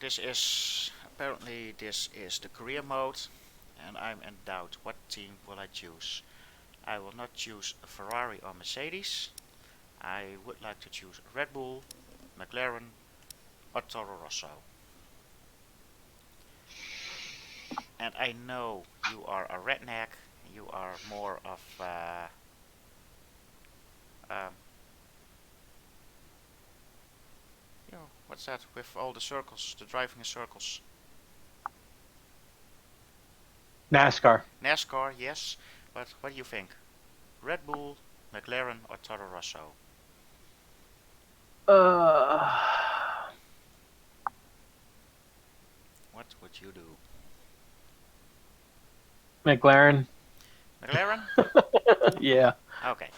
this is apparently this is the career mode, and I'm in doubt what team will I choose. I will not choose a Ferrari or Mercedes. I would like to choose Red Bull, McLaren or Toro Rosso. And I know you are a redneck. You are more of um, what's that with all the circles, the driving in circles? NASCAR. NASCAR, yes. But what do you think? Red Bull, McLaren or Toro Rosso? What would you do? McLaren. McLaren? Yeah. Okay.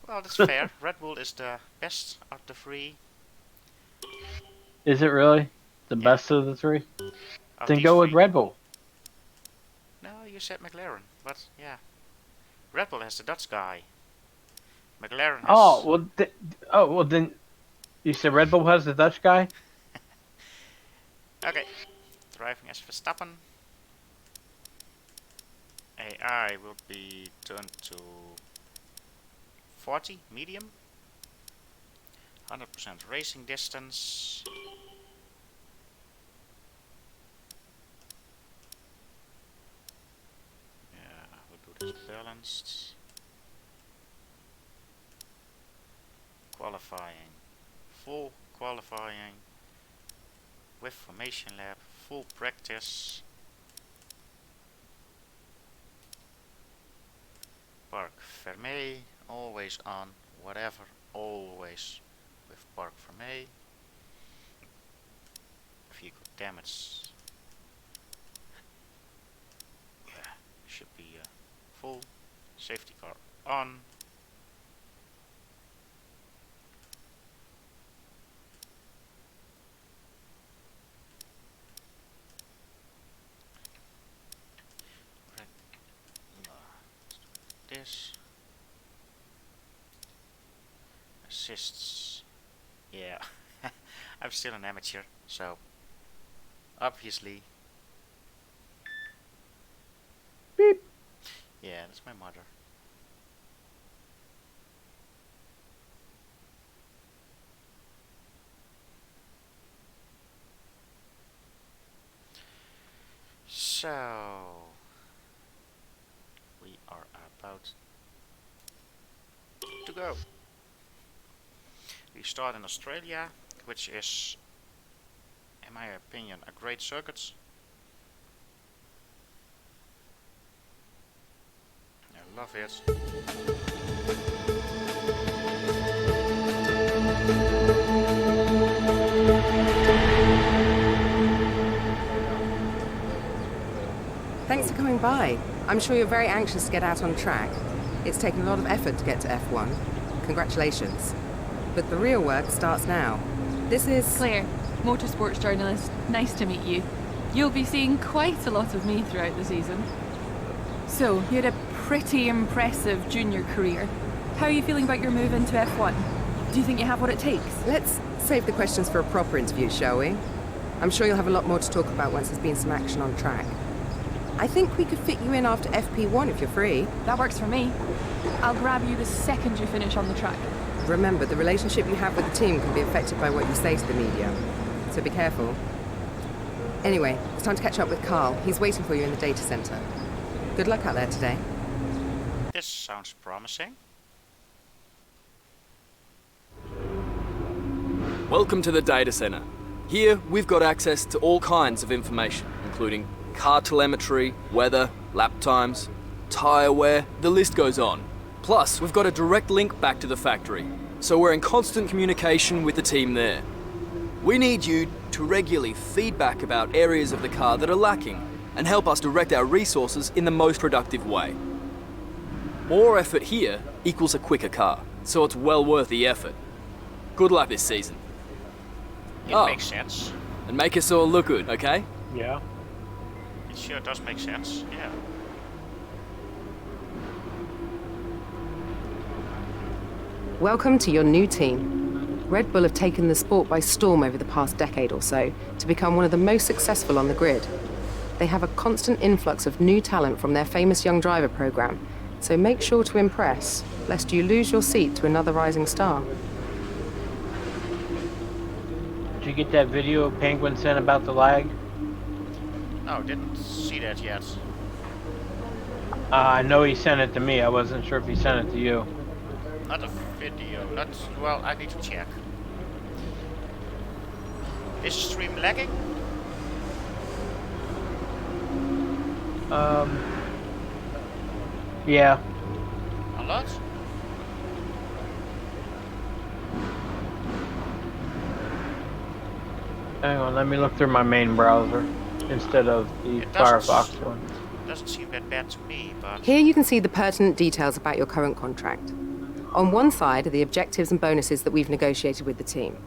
Well, that's fair. Red Bull is the best of the three. Is it really the Yeah. best of the three? Of Then these go with three. Red Bull. No, you said McLaren, but yeah. Red Bull has the Dutch guy. McLaren has... Oh well. Then you said Red Bull has the Dutch guy. Okay. Driving as Verstappen. AI will be turned to 40, medium. 100% racing distance. Yeah, we'll do this balanced. Qualifying. Full qualifying. With formation lab. Full practice. Parc Fermé, always on, whatever, always with Parc Fermé. Vehicle damage, yeah, should be full. Safety car on. This assists, yeah. I'm still an amateur, so obviously. Beep. Yeah, that's my mother. So we are about to go. We start in Australia, which is, in my opinion, a great circuit. I love it. Thanks for coming by. I'm sure you're very anxious to get out on track. It's taken a lot of effort to get to F1. Congratulations. But the real work starts now. This is... Claire, motorsports journalist. Nice to meet you. You'll be seeing quite a lot of me throughout the season. So, you had a pretty impressive junior career. How are you feeling about your move into F1? Do you think you have what it takes? Let's save the questions for a proper interview, shall we? I'm sure you'll have a lot more to talk about once there's been some action on track. I think we could fit you in after FP1 if you're free. That works for me. I'll grab you the second you finish on the track. Remember, the relationship you have with the team can be affected by what you say to the media. So be careful. Anyway, it's time to catch up with Carl. He's waiting for you in the data center. Good luck out there today. This sounds promising. Welcome to the data center. Here, we've got access to all kinds of information, including car telemetry, weather, lap times, tyre wear, the list goes on. Plus, we've got a direct link back to the factory, so we're in constant communication with the team there. We need you to regularly feedback about areas of the car that are lacking and help us direct our resources in the most productive way. More effort here equals a quicker car, so it's well worth the effort. Good luck this season. It makes sense. And make us all look good, okay? Yeah. It sure does make sense, yeah. Welcome to your new team. Red Bull have taken the sport by storm over the past decade or so to become one of the most successful on the grid. They have a constant influx of new talent from their famous Young Driver program, so make sure to impress, lest you lose your seat to another rising star. Did you get that video Penguin sent about the lag? No, didn't see that yet. I know he sent it to me. I wasn't sure if he sent it to you. Not a video. Not well. I need to check. Is stream lagging? Yeah. A lot? Hang on, let me look through my main browser instead of the It doesn't Firefox one. Doesn't seem that bad to me, but Here you can see the pertinent details about your current contract. On one side are the objectives and bonuses that we've negotiated with the team.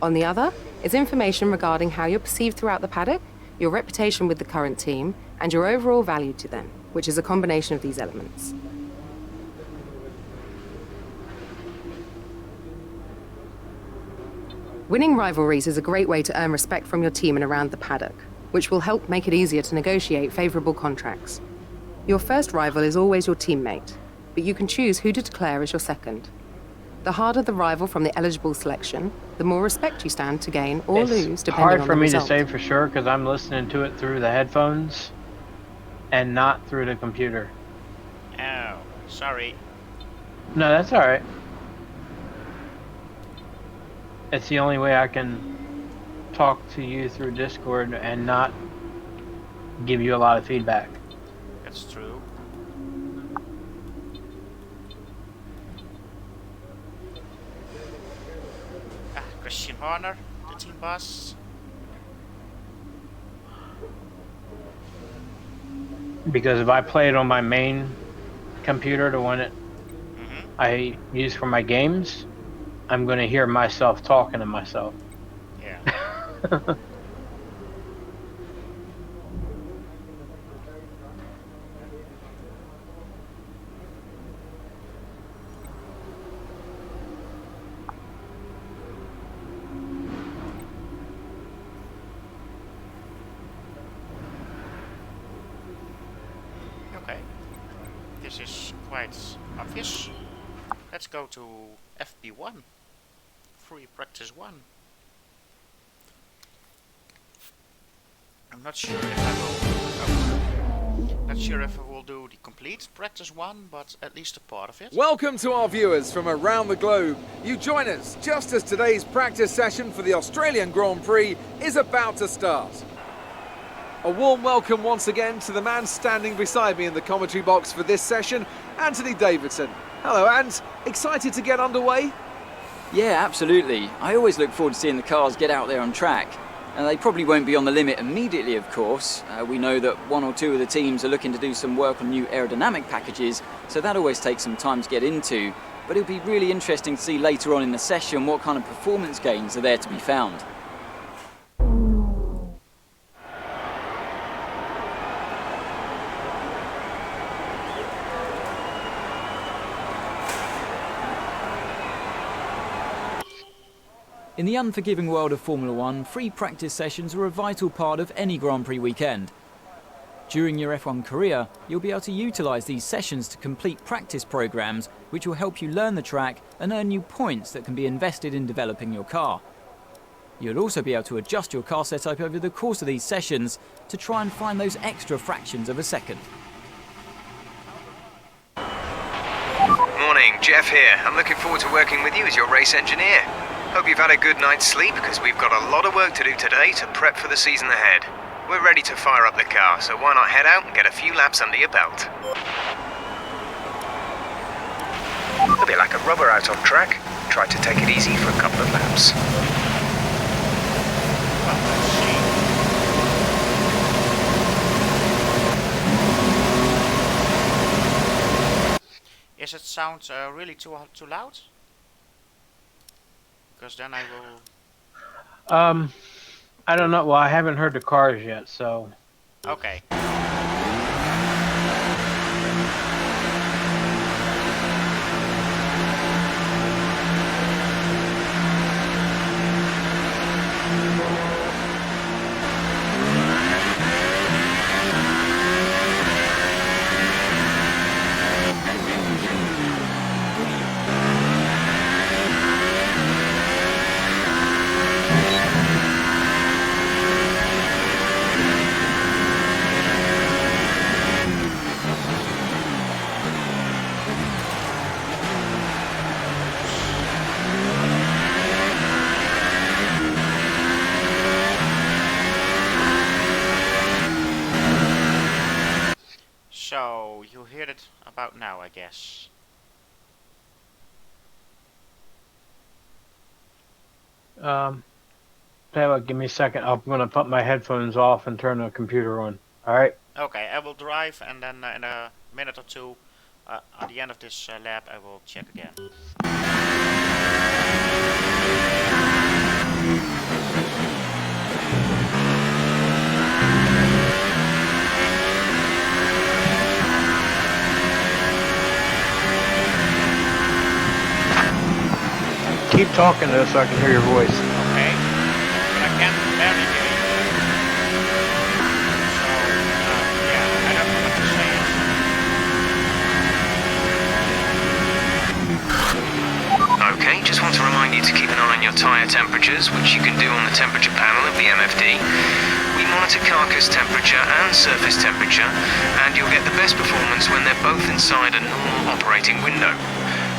On the other is information regarding how you're perceived throughout the paddock, your reputation with the current team, and your overall value to them, which is a combination of these elements. Winning rivalries is a great way to earn respect from your team and around the paddock, which will help make it easier to negotiate favorable contracts. Your first rival is always your teammate, but you can choose who to declare as your second. The harder the rival from the eligible selection, the more respect you stand to gain or lose, It's depending hard on for the me result. to say for sure because I'm listening to it through the headphones and not through the computer. oh, sorry. No, that's all right. It's the only way I can talk to you through Discord and not give you a lot of feedback. That's true. Christian Horner, the team boss. Because if I play it on my main computer, the one that Mm-hmm. I use for my games, I'm going to hear myself talking to myself. Yeah. Okay. This is quite obvious. Let's go to FP1. Free practice 1. I'm not sure if I will. Not sure if I will do the complete practice 1, but at least a part of it. Welcome to our viewers from around the globe. You join us just as today's practice session for the Australian Grand Prix is about to start. A warm welcome once again to the man standing beside me in the commentary box for this session, Anthony Davidson. Hello, Ant. Excited to get underway? Yeah, absolutely. I always look forward to seeing the cars get out there on track. And they probably won't be on the limit immediately, of course. We know that one or two of the teams are looking to do some work on new aerodynamic packages, so that always takes some time to get into. But it'll be really interesting to see later on in the session what kind of performance gains are there to be found. In the unforgiving world of Formula One, free practice sessions are a vital part of any Grand Prix weekend. During your F1 career, you'll be able to utilise these sessions to complete practice programmes which will help you learn the track and earn you points that can be invested in developing your car. You'll also be able to adjust your car setup over the course of these sessions to try and find those extra fractions of a second. Morning, Jeff here. I'm looking forward to working with you as your race engineer. Hope you've had a good night's sleep because we've got a lot of work to do today to prep for the season ahead. We're ready to fire up the car, so why not head out and get a few laps under your belt? A bit like a rubber out on track. Try to take it easy for a couple of laps. Well, let's see. Is it sound really too loud? Because then I will. I don't know. Well, I haven't heard the cars yet, so. Okay. So, you heard it about now, I guess. Tell you what, give me a second. I'm gonna put my headphones off and turn the computer on. All right. Okay, I will drive, and then in a minute or two, at the end of this lap, I will check again. Keep talking though, so I can hear your voice. Okay, but I can't barely hear you. So, yeah, I don't know what to say. Okay, just want to remind you to keep an eye on your tyre temperatures, which you can do on the temperature panel of the MFD. We monitor carcass temperature and surface temperature, and you'll get the best performance when they're both inside a normal operating window.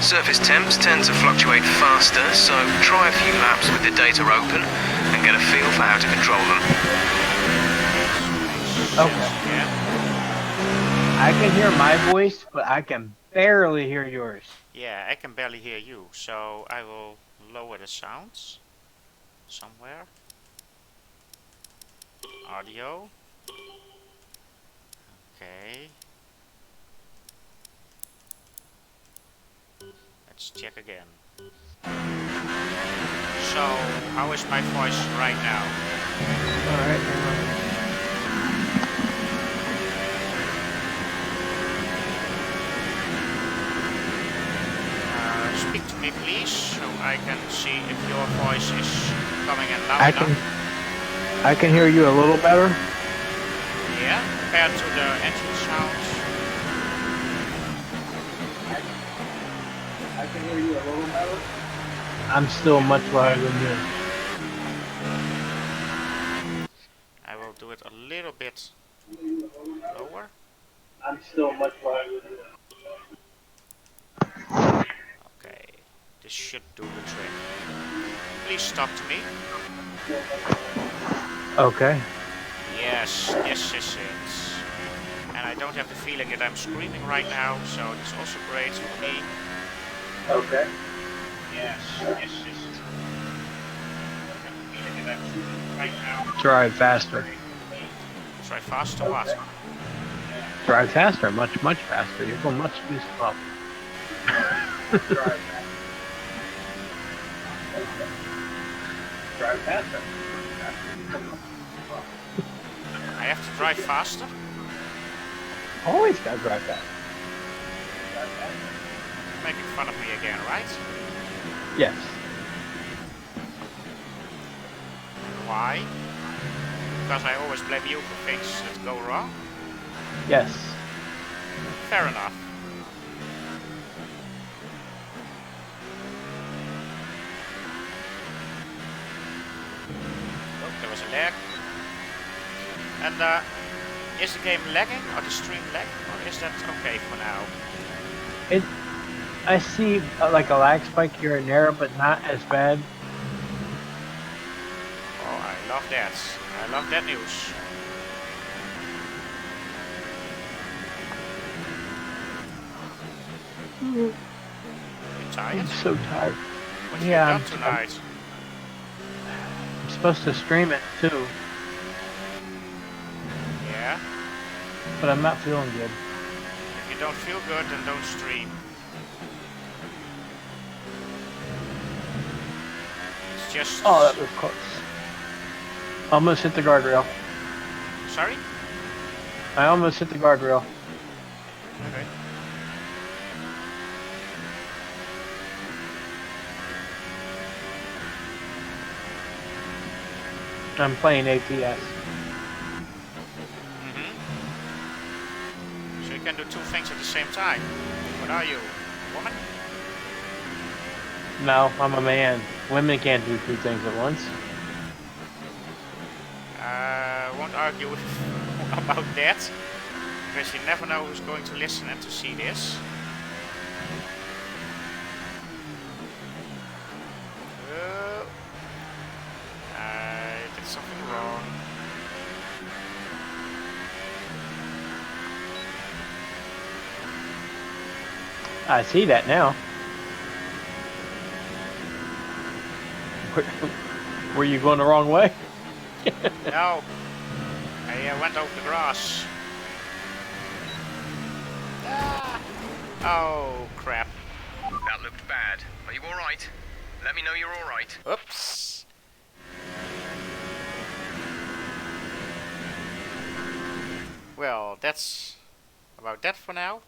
Surface temps tend to fluctuate faster, so try a few laps with the data open and get a feel for how to control them. Okay. Yeah. I can hear my voice, but I can barely hear yours. Yeah, I can barely hear you, so I will lower the sounds somewhere. Audio. Okay. Let's check again. So, how is my voice right now? Alright. Speak to me, please, so I can see if your voice is coming in loud enough. I can hear you a little better. Yeah, compared to the engine sounds. I can hear you a little better. I'm still much louder than you. I will do it a little bit lower. I'm still much louder than you. Okay, this should do the trick. Please stop to me. Okay. Yes, this is it. And I don't have the feeling that I'm screaming right now, so it's also great for me. Okay. Yes, this is it. I don't have the feeling that I'm screaming right now. Drive faster. Try faster what? Drive faster. Much faster. You're going much too slow. Drive faster. I have to drive faster? Always gotta drive faster. Making fun of me again, right? Yes. Why? Because I always blame you for things that go wrong? Yes. Fair enough. Oh, there was a lag. And is the game lagging or the stream lagging, or is that okay for now? I see like a lag spike here and there, but not as bad. Oh, I love that. I love that news. You tired? I'm so tired. What Yeah, have you done tonight? I'm supposed to stream it too, Yeah? but I'm not feeling good. If you don't feel good, then don't stream. It's just... Oh, that was close. Almost hit the guardrail. Sorry? I almost hit the guardrail. Okay. I'm playing APS. So you can do two things at the same time. What are you? A woman? No, I'm a man. Women can't do two things at once. Won't argue about that. Because you never know who's going to listen and to see this. I did something wrong. I see that now. Were you going the wrong way? No, I went over the grass. Ah. Oh crap! That looked bad. Are you alright? Let me know you're alright. Oops. Well, that's about that for now.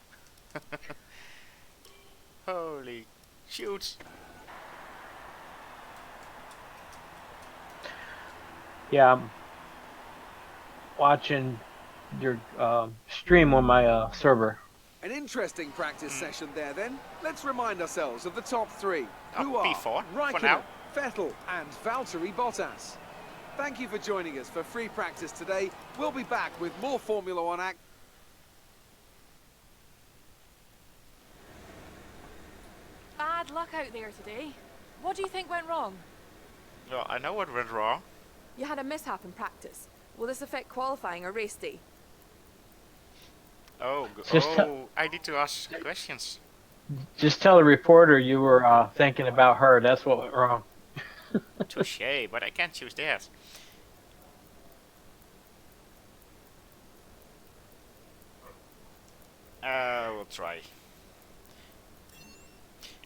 Holy shoot! Yeah, I'm watching your stream on my server. An interesting practice session there then. Let's remind ourselves of the top three, who are P4 for Raikkonen, now. Vettel and Valtteri Bottas. Thank you for joining us for free practice today. We'll be back with more Formula One action. Bad luck out there today. What do you think went wrong? Well, I know what went wrong. You had a mishap in practice. Will this affect qualifying or race day? Oh, Just I need to ask questions. Just tell the reporter you were thinking about her. That's what went wrong. Touche, but I can't choose that. We'll try.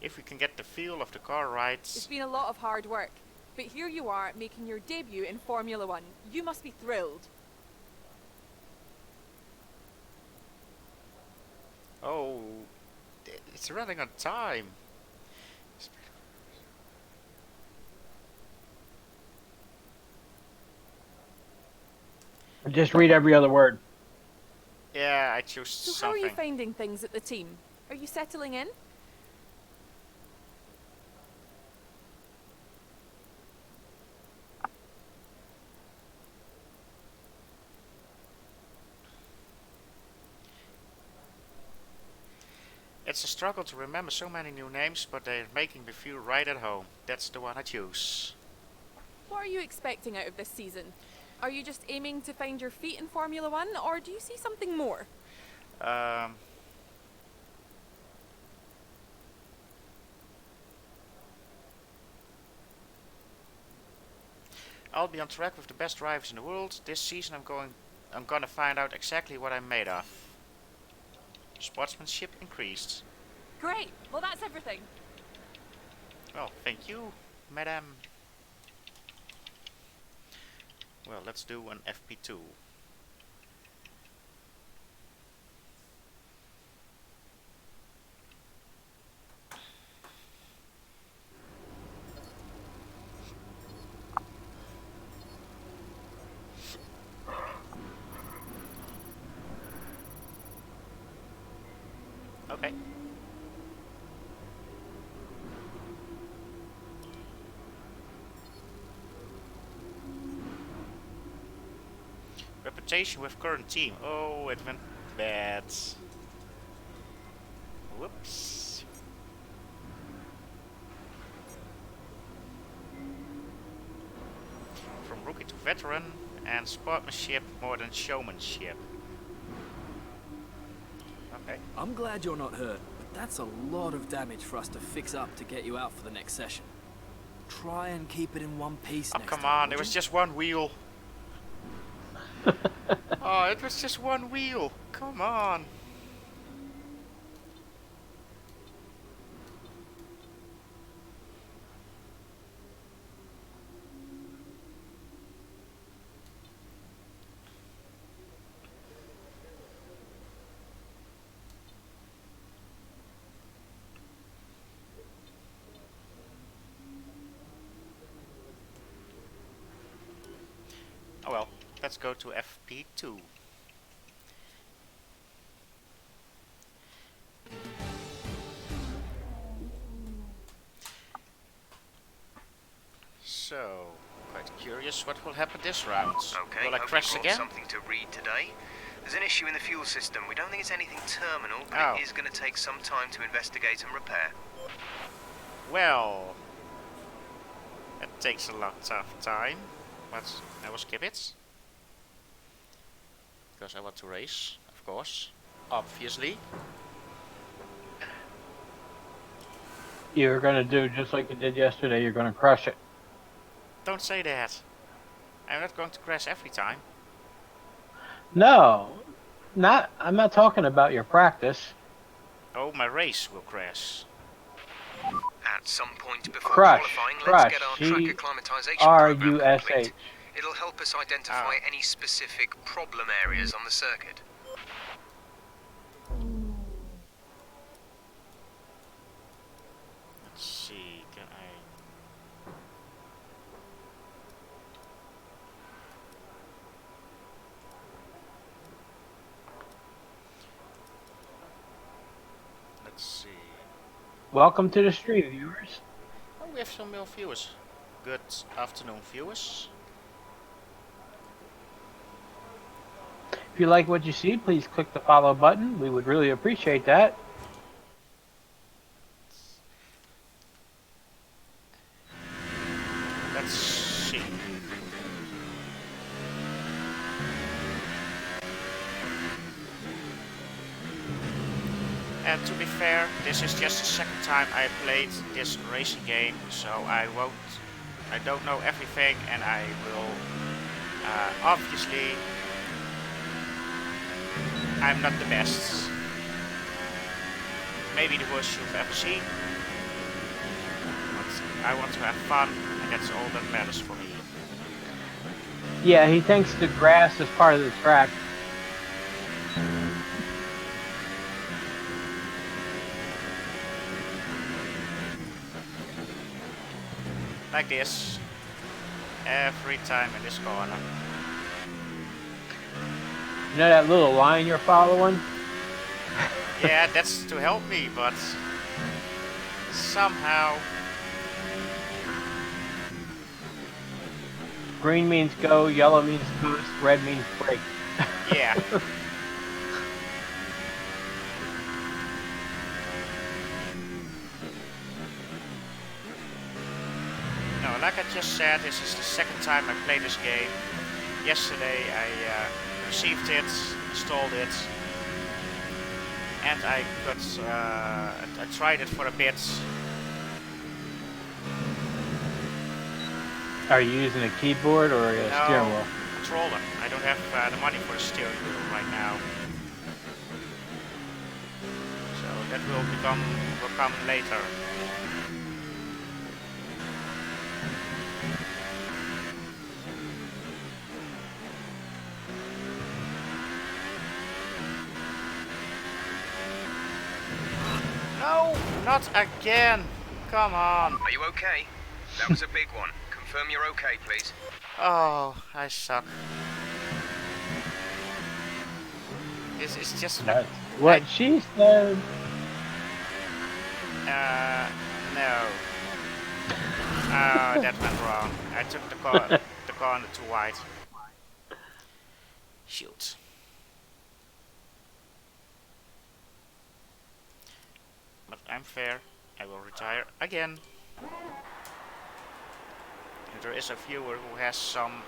If we can get the feel of the car right. It's been a lot of hard work, but here you are making your debut in Formula One. You must be thrilled. Oh, it's running on time. Just read every other word. Yeah, I choose So how something. are you finding things at the team? Are you settling in? It's a struggle to remember so many new names, but they're making me feel right at home. That's the one I choose. What are you expecting out of this season? Are you just aiming to find your feet in Formula One, or do you see something more? I'll be on track with the best drivers in the world. This season I'm gonna find out exactly what I'm made of. Sportsmanship increased. Great! Well, that's everything. Well, thank you, madam. Well, let's do an FP2. Okay. Reputation with current team. Oh, it went bad. Whoops. From rookie to veteran, and sportsmanship more than showmanship. Okay. I'm glad you're not hurt, but that's a lot of damage for us to fix up to get you out for the next session. Try and keep it in one piece Oh, next come time, on, would it was you? just one wheel. Oh, it was just one wheel. Come on. Oh well, let's go to FP2. So, quite curious what will happen this round. Okay, Will I hope crash you brought again? something to read today. There's an issue in the fuel system. We don't think it's anything terminal, but Oh. it is going to take some time to investigate and repair. Well, it takes a lot of time, but I will skip it. Because I want to race, of course. Obviously. You're gonna do just like you did yesterday. You're gonna crush it. Don't say that. I'm not going to crash every time. No, not. I'm not talking about your practice. Oh, my race will crash. At some point before Crush, qualifying, crush. let's get our track acclimatization program CRUSH. complete. It'll help us identify any specific problem areas on the circuit. Let's see, can I... Let's see. Welcome to the stream, viewers. Oh, we have some male viewers. Good afternoon, viewers. If you like what you see, please click the follow button. We would really appreciate that. Let's see. And to be fair, this is just the second time I played this racing game, so I don't know everything, and I will, obviously, I'm not the best. Maybe the worst you've ever seen. But I want to have fun, and that's all that matters for me. Yeah, he thinks the grass is part of the track. Like this. Every time in this corner. You know that little line you're following? Yeah, that's to help me, but somehow... Green means go, yellow means boost, red means brake. Yeah. No, like I just said, this is the second time I played this game. Yesterday I received it, installed it, and I tried it for a bit. Are you using a keyboard or a steering wheel? Controller. I don't have the money for a steering wheel right now. So that will come later. No, not again. Come on. Are you okay? That was a big one. Confirm you're okay, please. Oh, I suck. This is just... That's what she said. No. Oh, that went wrong. I took the corner too wide. Shoot. But I'm fair. I will retire again. If there is a viewer who has some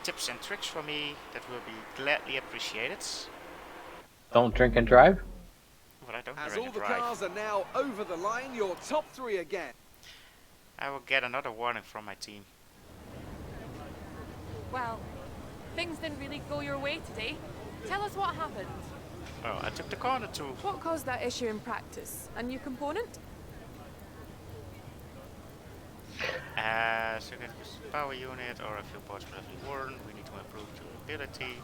tips and tricks for me, that will be gladly appreciated. Don't drink and drive? But I don't As drink all and the drive. cars are now over the line, your top three again. I will get another warning from my team. Well, things didn't really go your way today. Tell us what happened. Well, I took the corner too. What caused that issue in practice? A new component? So get the power unit or a few parts relatively worn. We need to improve durability.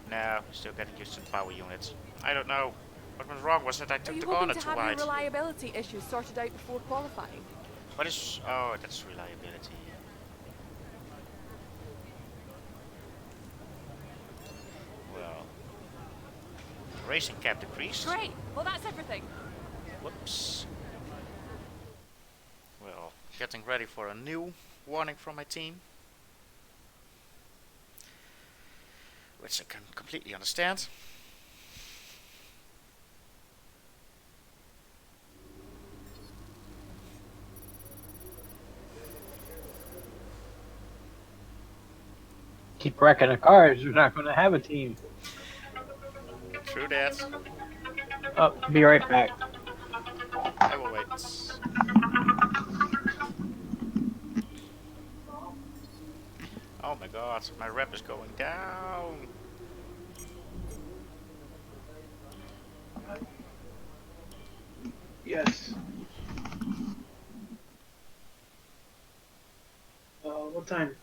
No, still getting used to the power unit. I don't know. What went wrong was that I took the corner too Are you hoping to have wide. your reliability issues sorted out before qualifying? What is... Oh, that's reliability. Well... Racing cap decreased. Great. Well, that's everything. Whoops. Well, getting ready for a new warning from my team. Which I can completely understand. Keep wrecking the cars, you're not going to have a team. True that. Oh, be right back. I will wait. Oh my god, my rep is going down. Yes. What time?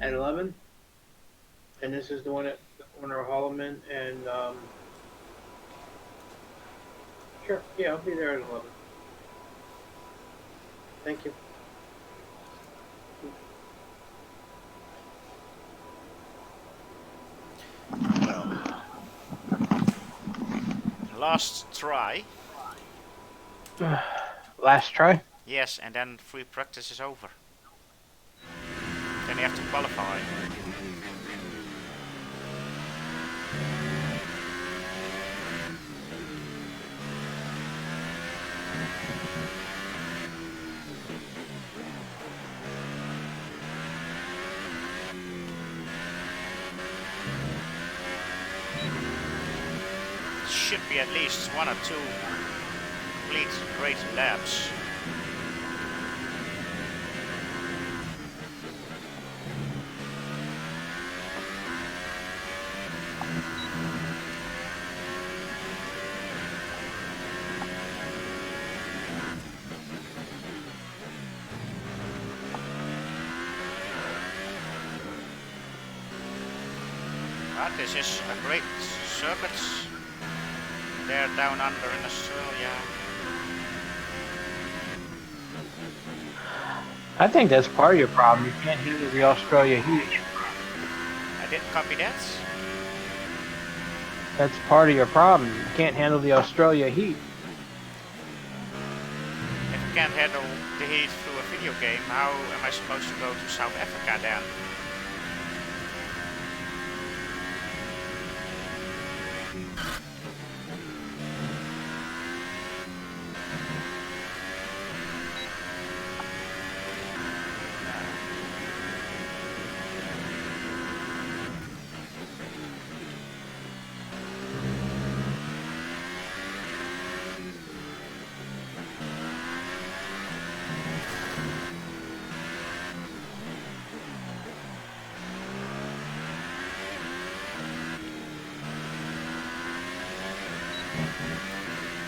At 11? And this is the one at the corner of Holloman and, sure, yeah, I'll be there at 11. Thank you. Well, last try. Last try? Yes, and then free practice is over. Then you have to qualify. Should be at least 1 or 2 complete great laps. But this is a great circuit. They're down under in Australia. I think that's part of your problem. You can't handle the Australia heat. I didn't copy that. That's part of your problem. You can't handle the Australia heat. If you can't handle the heat through a video game, how am I supposed to go to South Africa then?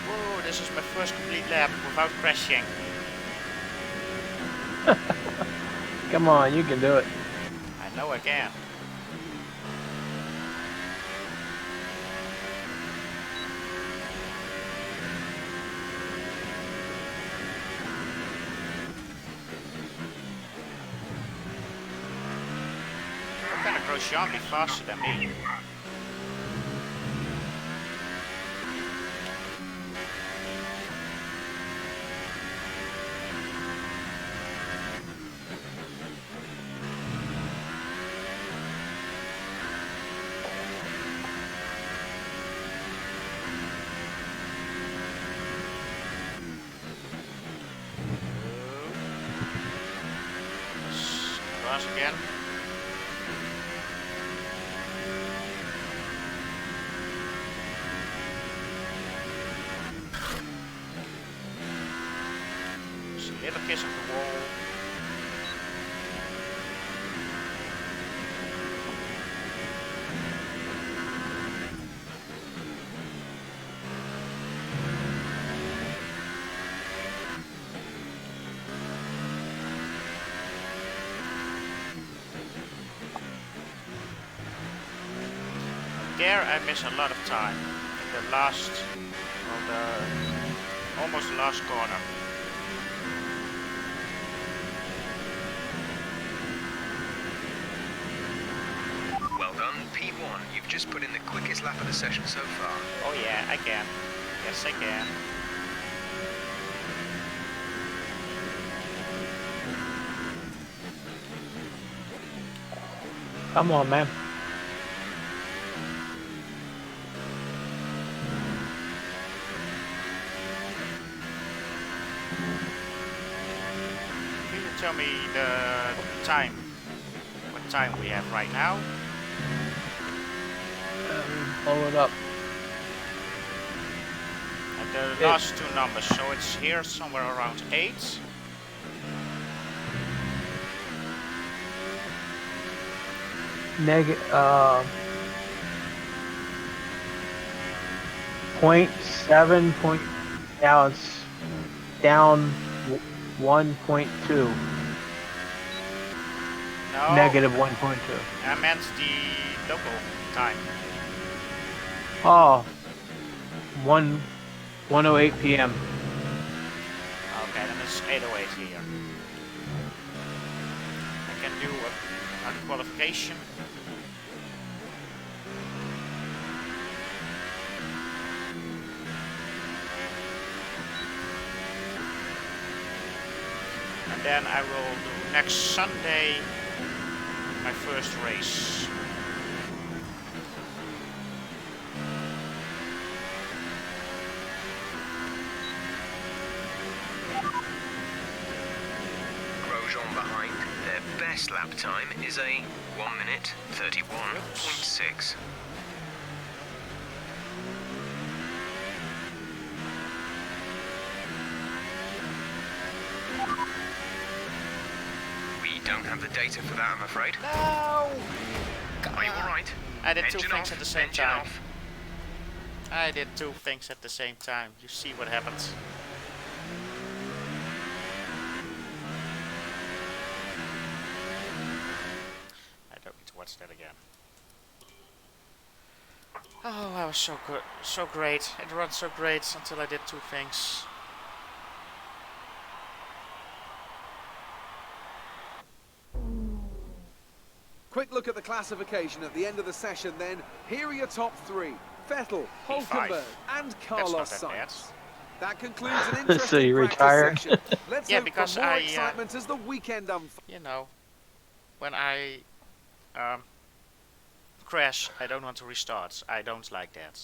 Whoa, this is my first complete lap without crashing. Come on, you can do it. I know I can. What kind of Grosjean be faster than me? Cross again. Just a little kiss of the wall. There I miss a lot of time in the last, well, the almost last corner. Well done, P1. You've just put in the quickest lap of the session so far. Oh yeah, I can. Yes, I can. Come on, man. Can you tell me the time? What time we have right now? Blow it up. the last two numbers, so it's here somewhere around 8. .7 point. Now it's down 1.2. No, Negative 1.2. I meant the local time. Oh, 1:08 p.m. Okay, then it's 8:08 here. I can do a qualification. And then I will do next Sunday my first race. Grosjean behind. Their best lap time is a 1 minute 31.6. We don't have the data for that, I'm afraid. No! Are you alright? I did two Engine things off, at the same engine time. off. I did two things at the same time. You see what happens. I don't need to watch that again. Oh, I was so good, so great. It ran so great until I did two things. Quick look at the classification at the end of the session then. Here are your top 3. Vettel, P5. Hulkenberg and Carlos not that bad. Sainz. That concludes an interesting So you practice retired? session. Let's Yeah, hope because for more I, excitement as the weekend unfolds. You know, when I crash, I don't want to restart. I don't like that.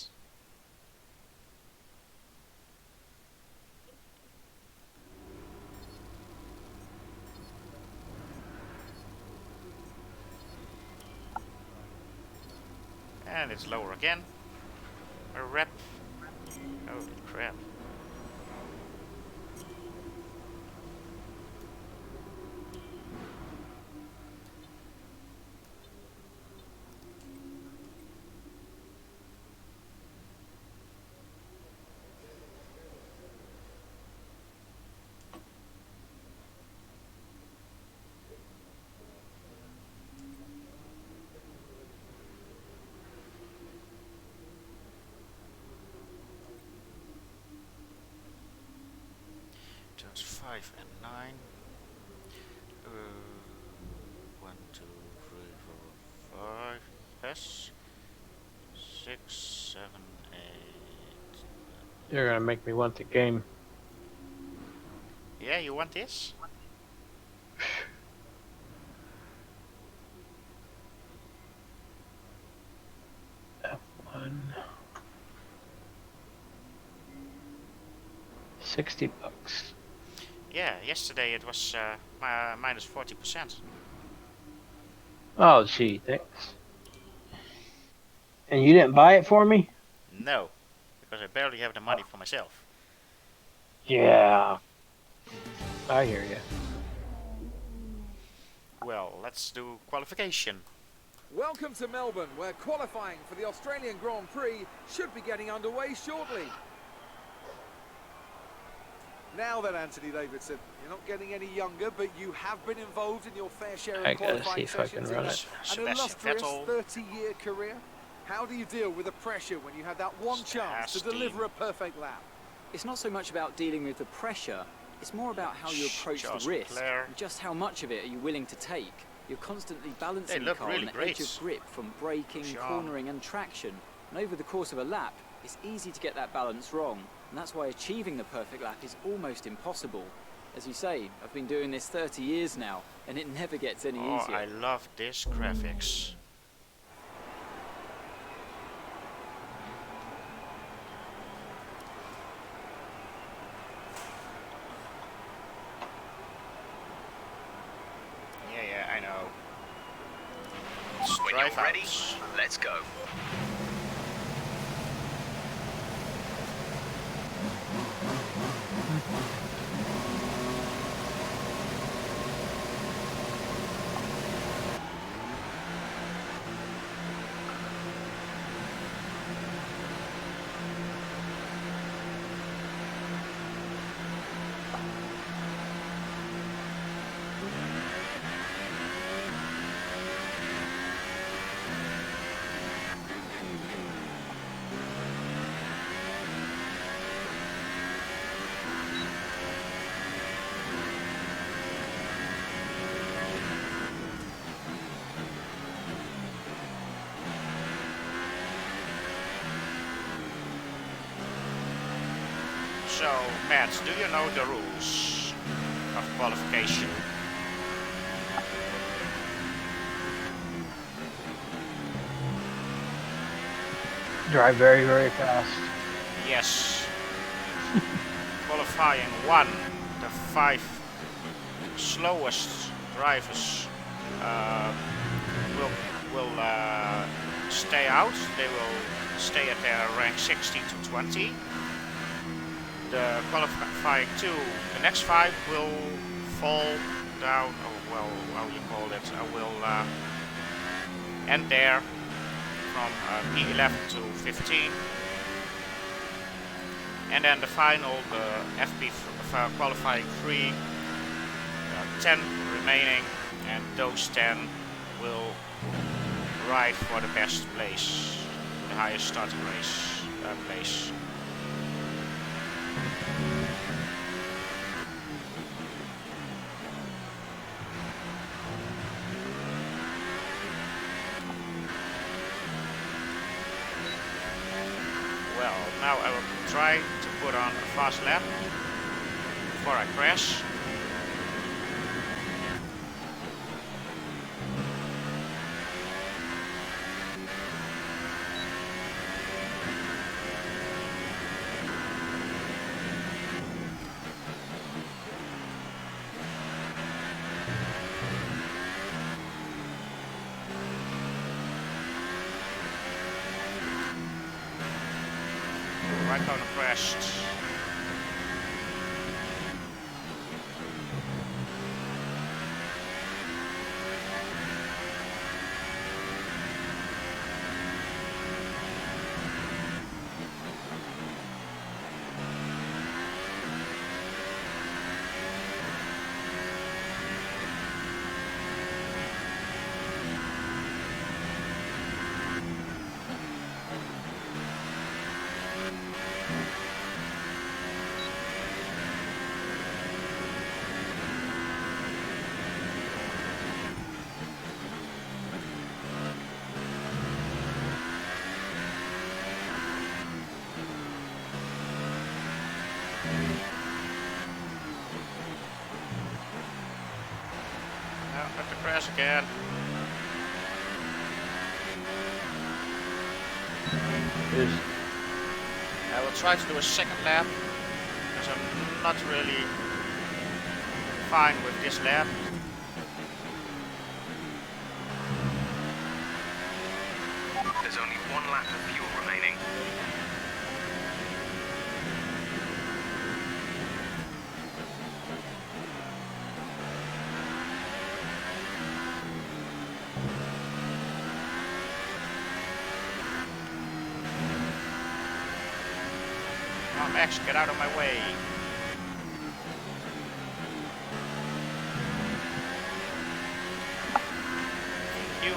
And it's lower again. A rep. Holy crap. Turns 5 and 9. 1, 2, 3, 4, 5. Yes. 6, 7, 8. You're gonna make me want the game. Yeah, you want this? F1. $60. Yeah, yesterday it was minus 40%. Oh, gee, thanks. And you didn't buy it for me? No, because I barely have the money for myself. Yeah. I hear you. Well, let's do qualification. Welcome to Melbourne, where qualifying for the Australian Grand Prix should be getting underway shortly. Now then, Anthony Davidson, you're not getting any younger, but you have been involved in your fair share I of gotta qualifying see if I can sessions in run an it. Sebastian illustrious Vettel. 30-year career. How do you deal with the pressure when you have that one chance to Sebastian. deliver a perfect lap? It's not so much about dealing with the pressure, it's more about how you approach Charles the risk Leclerc. and just how much of it are you willing to take. You're constantly balancing the look car really on the great. edge of grip from braking, Jean. cornering and traction. And over the course of a lap, it's easy to get that balance wrong. And that's why achieving the perfect lap is almost impossible. As you say, I've been doing this 30 years now, and it never gets any Oh, easier. I love this graphics. Yeah, I know. Let's When drive you're ready, out. let's go. So, Matt, do you know the rules of qualification? Drive very, very fast. Yes. Qualifying 1, the 5 slowest drivers will stay out. They will stay at their rank 16 to 20. The qualifying 2, the next 5 will fall down, or well, how you call it, will end there from P11 to 15. And then the final, the FP qualifying 3, 10 remaining, and those 10 will ride for the best place, the highest starting race place. Well, now I will try to put on a fast lap before I crash. Raikkonen crashed. Let the crash again. Just I will try to do a second lap because I'm not really fine with this lap. There's only 1 lap of fuel remaining. Oh, Max, get out of my way. Thank you.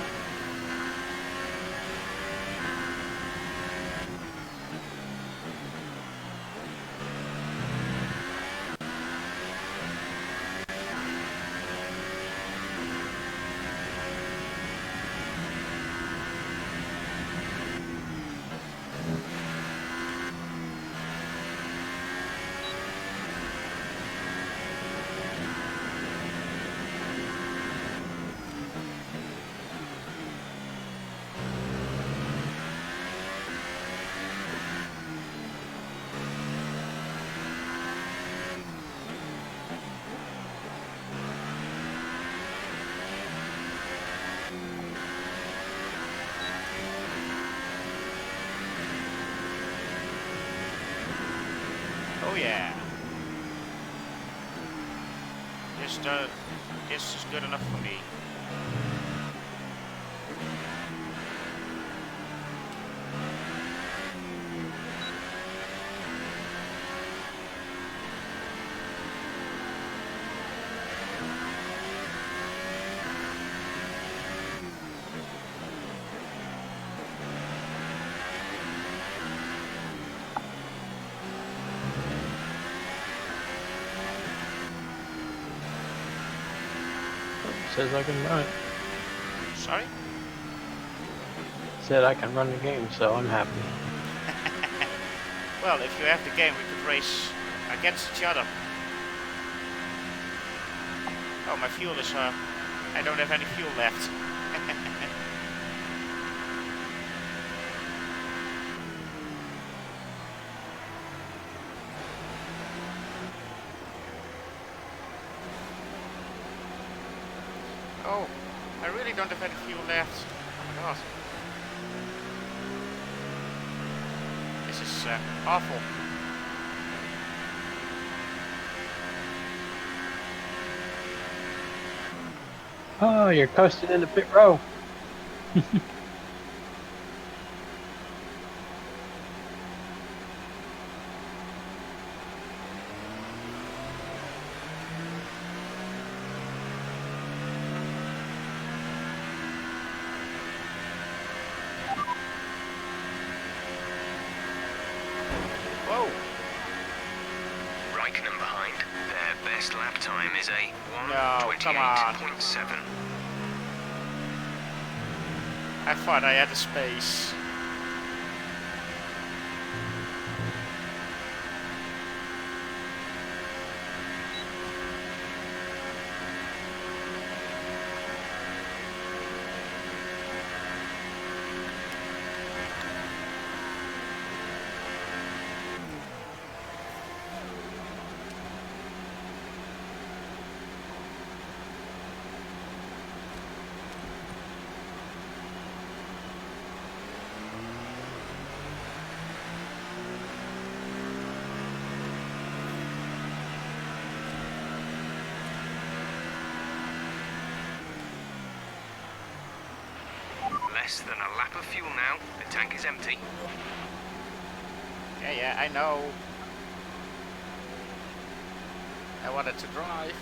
Oh yeah. This is good enough for me. says I can run it. Sorry? Said I can run the game, so I'm happy. Well, if you have the game, we could race against each other. Oh, my fuel is, I don't have any fuel left. Oh, I really don't have any fuel left. Oh my god. This is awful. Oh, you're coasting into pit row. Whoa! Raikkonen behind. Their best lap time is a No, come on. 1:28.7. I thought I had the space. Less than a lap of fuel now. The tank is empty. Yeah, I know. I wanted to drive.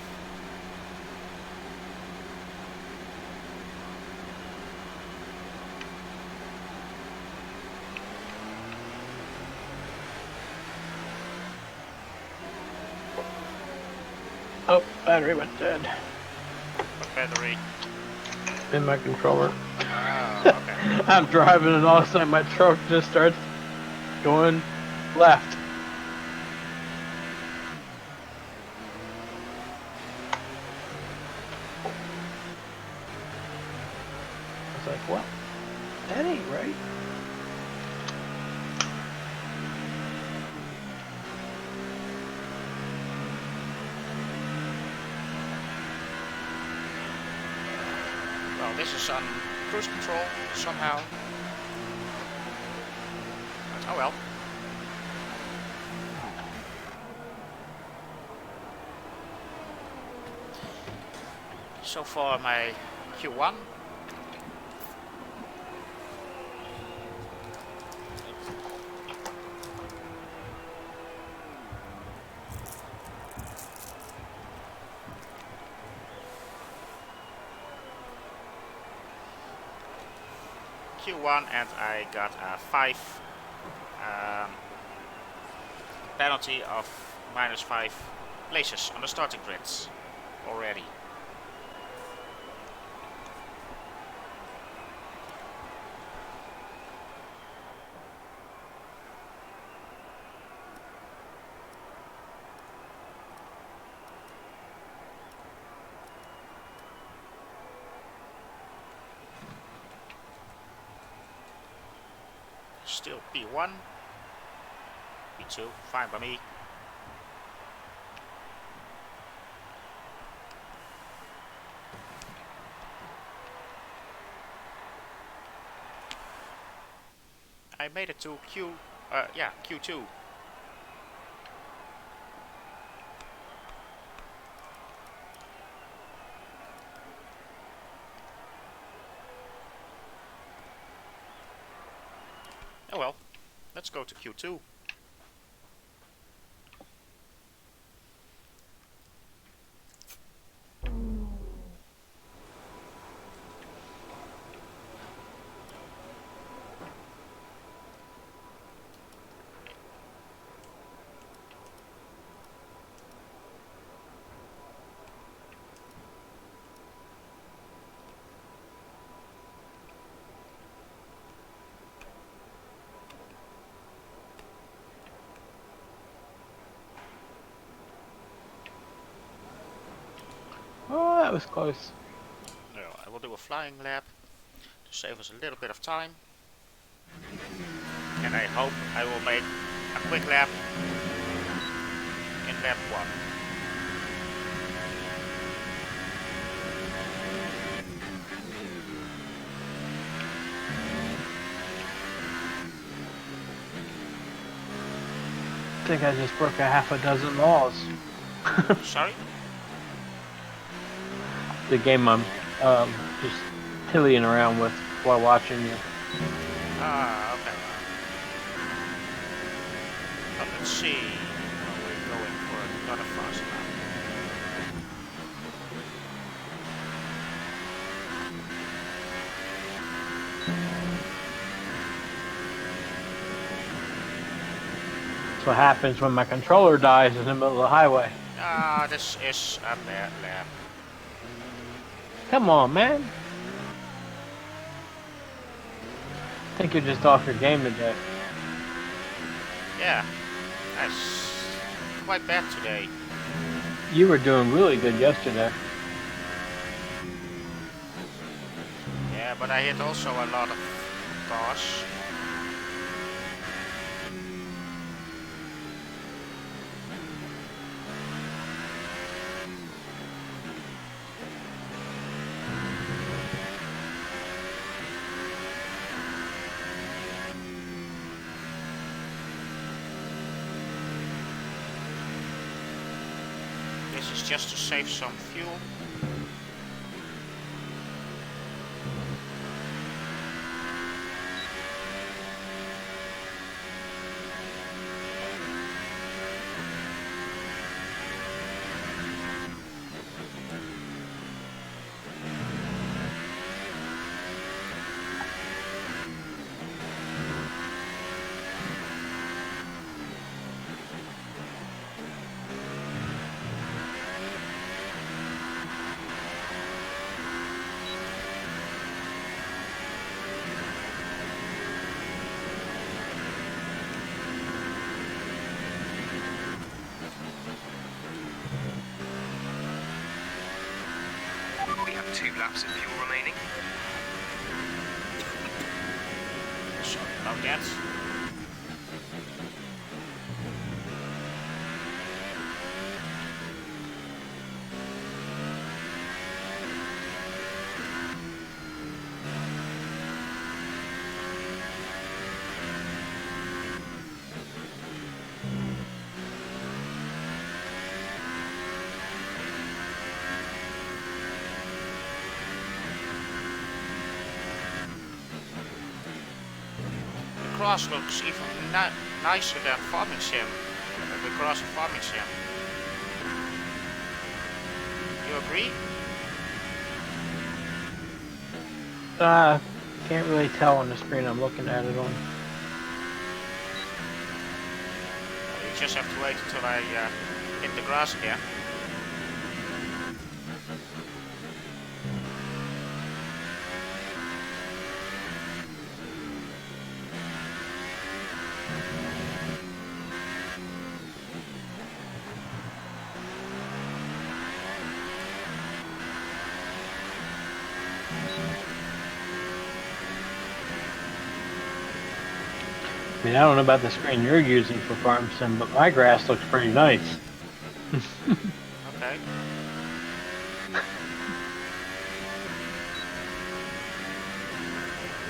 Oh, battery went dead What battery? in my controller. Oh, okay. I'm driving and all of a sudden my truck just starts going left. I was like, what? That ain't right. Well, this is on cruise control somehow. Oh well. So far my Q1. Q1 and I got a 5 penalty of -5 places on the starting grids already. Still P1, P2, fine by me. I made it to Q2. Oh well, let's go to Q2. that was close. No, I will do a flying lap to save us a little bit of time. And I hope I will make a quick lap in lap 1. I think I just broke a half a dozen laws. Sorry? The game I'm just pillying around with while watching you. Ah, okay. But let's see. We're going for another fast lap. That's what happens when my controller dies in the middle of the highway. Ah, this is a bad lap. Come on, man. I think you're just off your game today. Yeah, that's quite bad today. You were doing really good yesterday. Yeah, but I hit also a lot of cars. This is just to save some fuel. We have 2 laps of fuel remaining. Sorry about that. The grass looks even nicer than Farming Sim. The grass of Farming Sim. You agree? Can't really tell on the screen I'm looking at it on. You just have to wait until I hit the grass again. I mean, I don't know about the screen you're using for Farm Sim, but my grass looks pretty nice. Okay.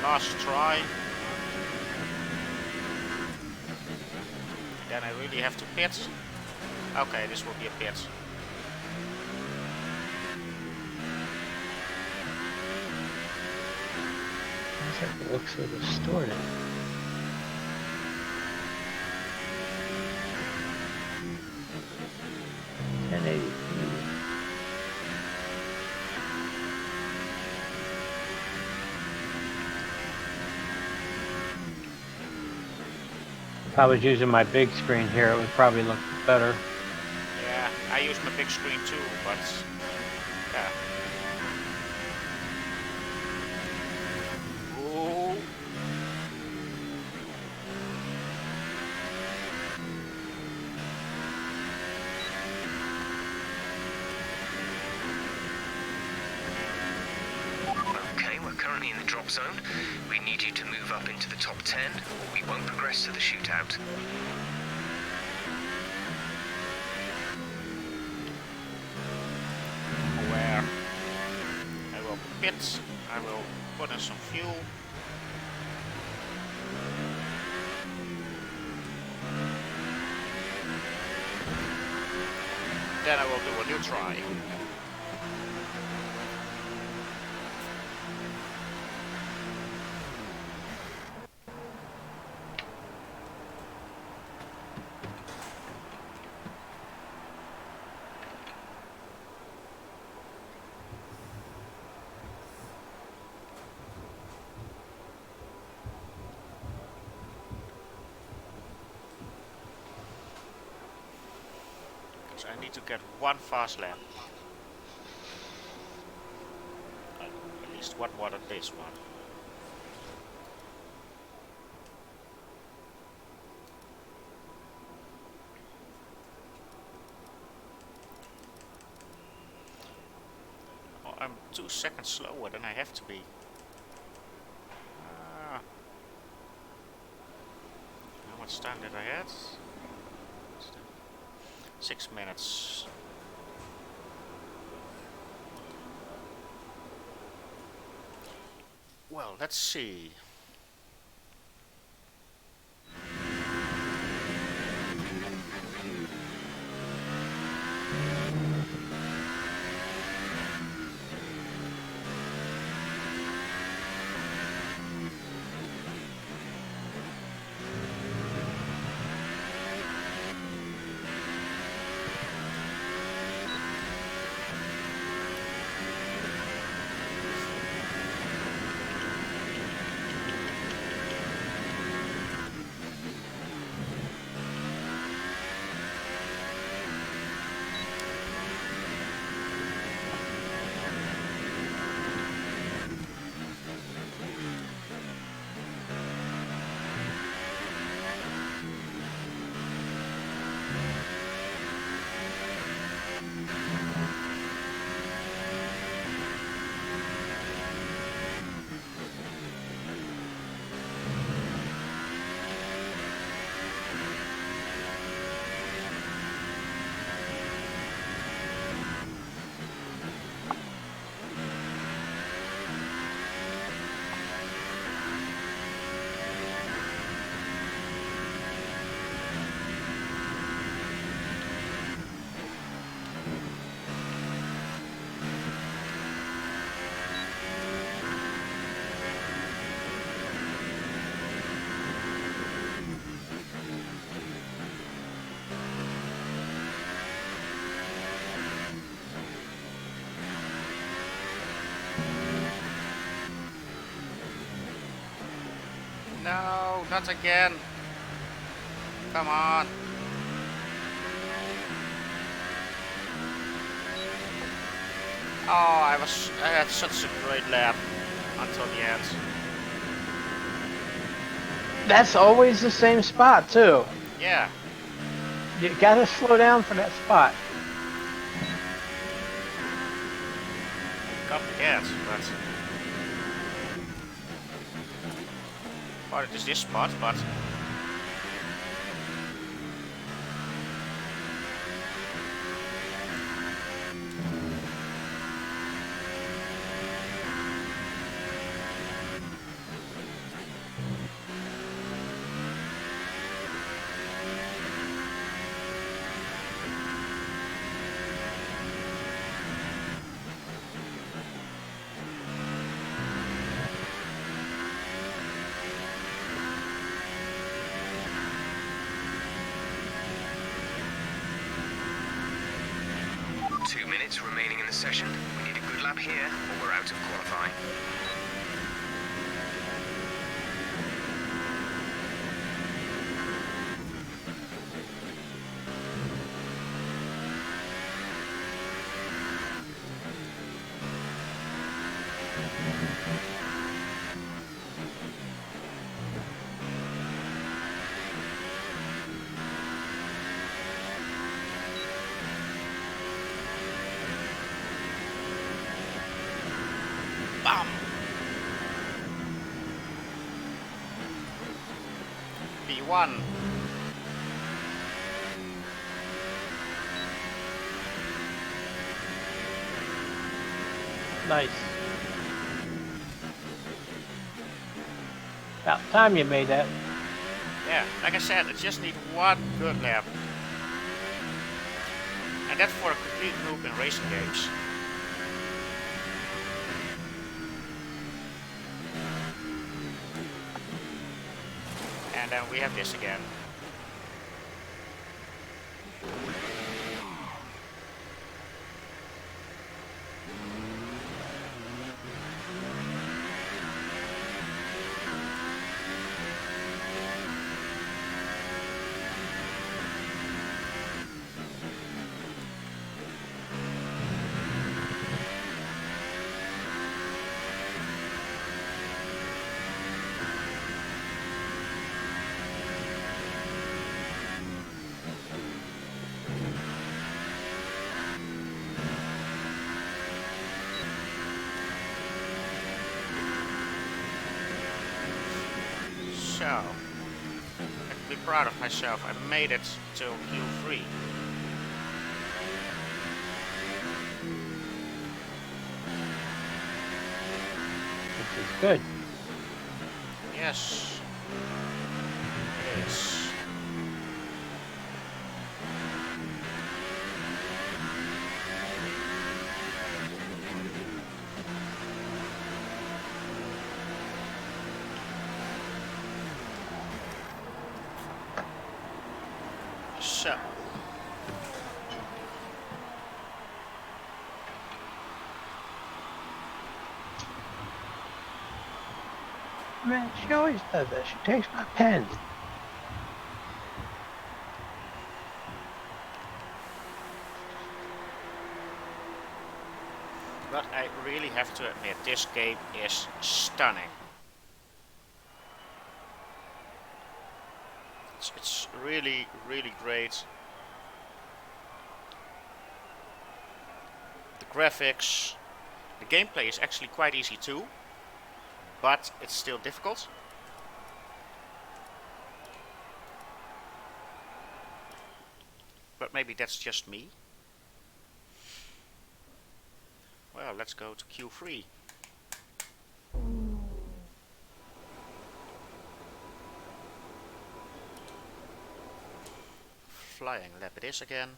Last try. Then I really have to pit. Okay, this will be a pit. It looks so distorted. If I was using my big screen here, it would probably look better. Yeah, I use my big screen too, but yeah. Ooh. top zone. We need you to move up into the top 10, or we won't progress to the shootout. Where I will pit, I will put in some fuel. Then I will do a new try. I need to get one fast lap. At least one more than this one. Oh, I'm 2 seconds slower than I have to be. How much time did I have? 6 minutes. Well, let's see. No, not again. Come on. Oh, I had such a great lap until the end. That's always the same spot too. Yeah. You gotta slow down for that spot. Copycat, but it is this spot, but remaining in the session. We need a good lap here, or we're out of qualifying. bam! 1. Nice. About time you made that. Yeah, like I said, I just need one good lap. And that's for a complete noob in racing games. And then we have this again. So, I can be proud of myself. I made it till Q3. Which is good. Yes, it is. So, Man, she always does that. She takes my pen. but I really have to admit, this game is stunning. It's really, really great. The graphics, the gameplay is actually quite easy too, but it's still difficult. But maybe that's just me. Well, let's go to Q3. Flying lap it is again.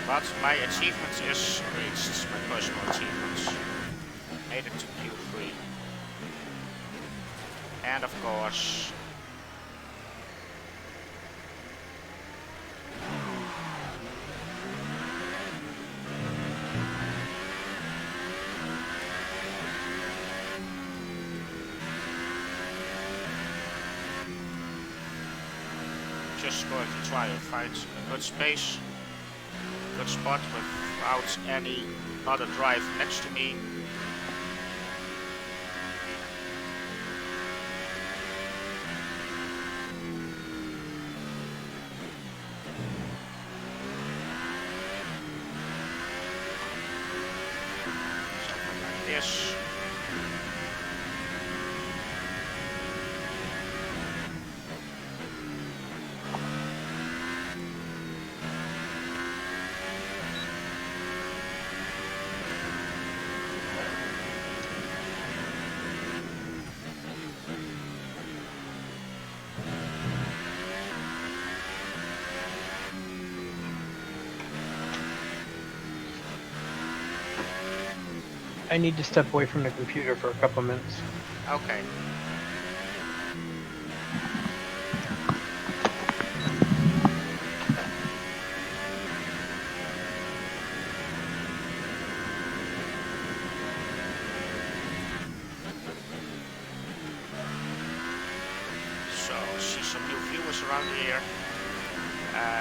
But my achievement is reached, my personal achievements. Made it to Q3. And of course, just going to try and find a good space. Good spot without any other drive next to me. Something like this. I need to step away from the computer for a couple minutes. Okay.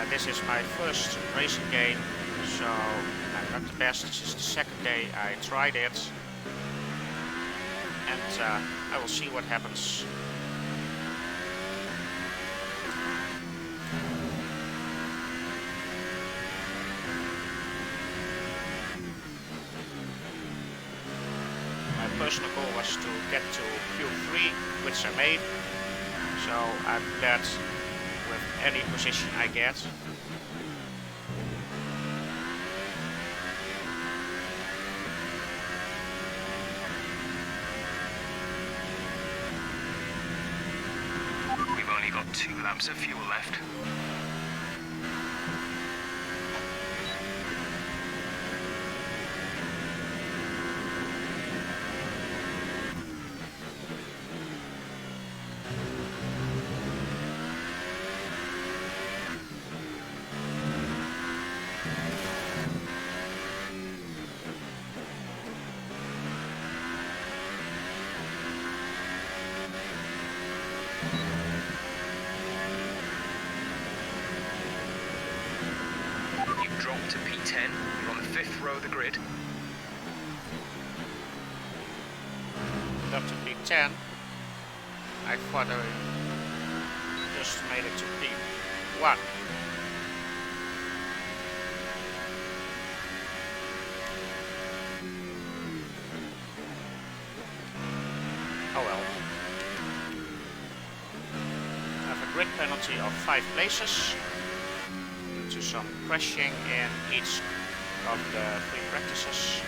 This is my first racing game, so I'm not the best. This is the second day I tried it, and I will see what happens. My personal goal was to get to Q3, which I made, so I'm glad with any position I get. We've only got 2 laps of fuel left. Drop to P10, you're on the 5th row of the grid. Up to P10. I thought I just made it to P1. Oh well. I have a grid penalty of 5 places. To some crashing in each of the 3 practices.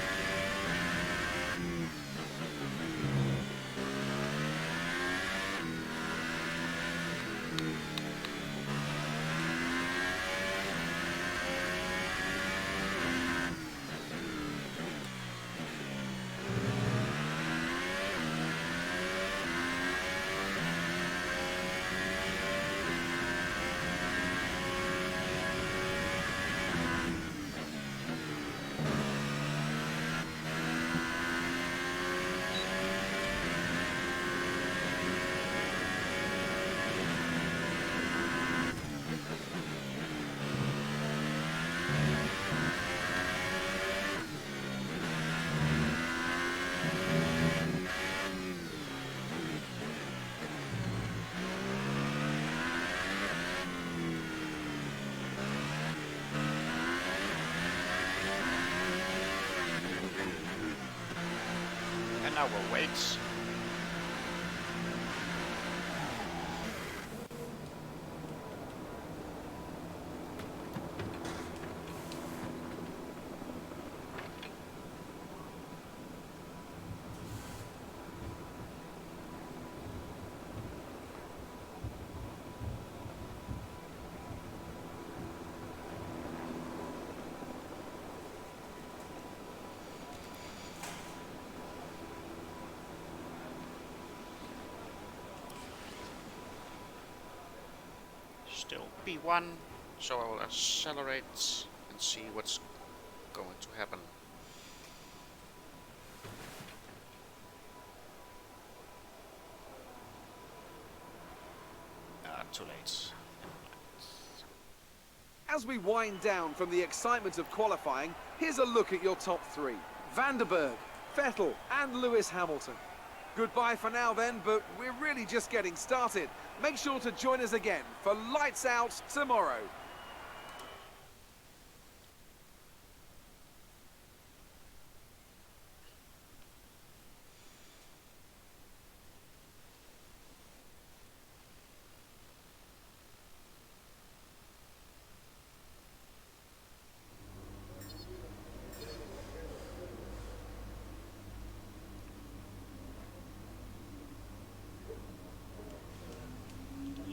Now we'll wait. Still P1, so I will accelerate and see what's going to happen. Too late. As we wind down from the excitement of qualifying, here's a look at your top 3. Van der Berg, Vettel and Lewis Hamilton. Goodbye for now then, but we're really just getting started. Make sure to join us again for Lights Out tomorrow.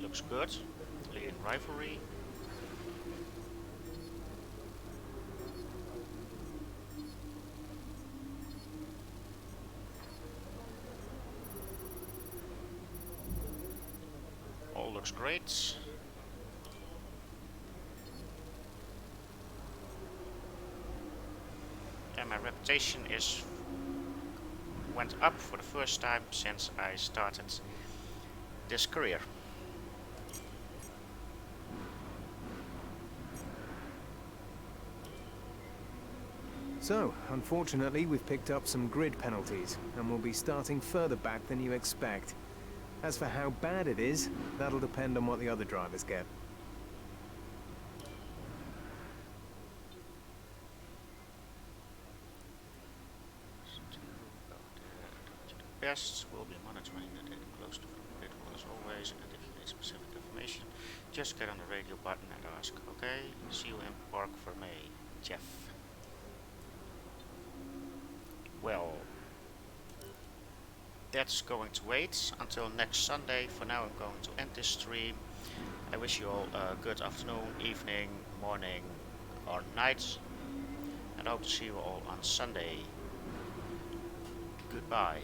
Looks good. Leading rivalry. All looks great. And my reputation went up for the first time since I started this career. So, unfortunately, we've picked up some grid penalties, and we'll be starting further back than you expect. As for how bad it is, that'll depend on what the other drivers get. Best will be monitoring the data close to the grid as always, and if you need specific information, just get on the radio button and ask. Okay, see you in Park for May, Jeff. Well, that's going to wait until next Sunday. For now, I'm going to end this stream. I wish you all a good afternoon, evening, morning, or night, and I hope to see you all on Sunday. Goodbye.